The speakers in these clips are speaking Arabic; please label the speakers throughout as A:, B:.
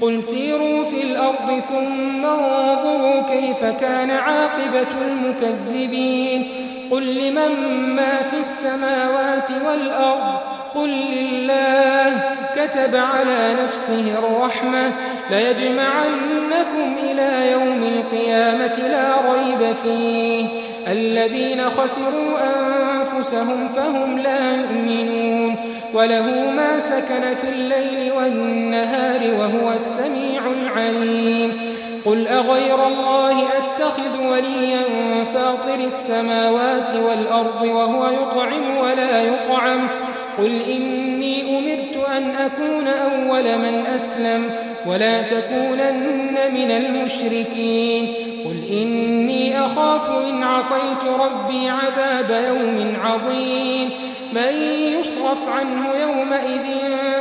A: قل سيروا في الأرض ثم انظروا كيف كان عاقبة المكذبين قل لمن ما في السماوات والأرض قل لله كتب على نفسه الرحمة ليجمعنكم إلى يوم القيامة لا ريب فيه الذين خسروا أنفسهم فهم لا يؤمنون وله ما سكن في الليل والنهار وهو السميع العليم قل أغير الله أتخذ وليا فاطر السماوات والأرض وهو يطعم ولا يطعم قل إني أمرت أن أكون أول من أسلم ولا تكونن من المشركين قل إني أخاف إن عصيت ربي عذاب يوم عظيم من يصرف عنه يومئذ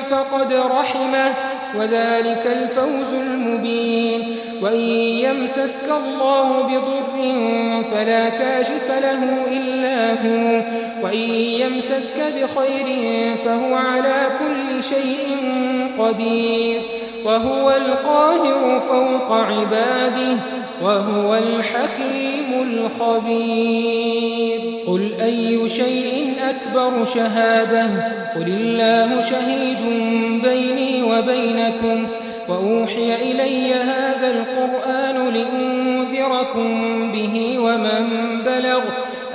A: فقد رحمه وذلك الفوز المبين وإن يمسسك الله بضر فلا كاشف له إلا هو وإن يمسسك بخير فهو على كل شيء قدير وهو القاهر فوق عباده وهو الحكيم الخبير قل أي شيء أكبر شهادة قل الله شهيد بيني وبينكم وأوحي إلي هذا القرآن لأنذركم به ومن بلغ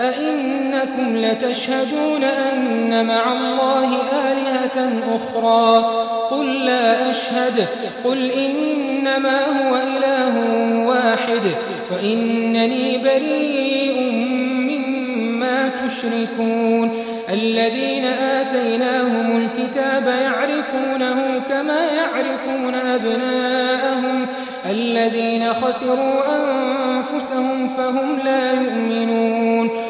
A: أئنكم لتشهدون أن مع الله آلهة أخرى قل لا أشهد قل إنما هو إله واحد وإنني بريء مما تشركون الذين آتيناهم الكتاب يعرفونه كما يعرفون أبناءهم الذين خسروا أنفسهم فهم لا يؤمنون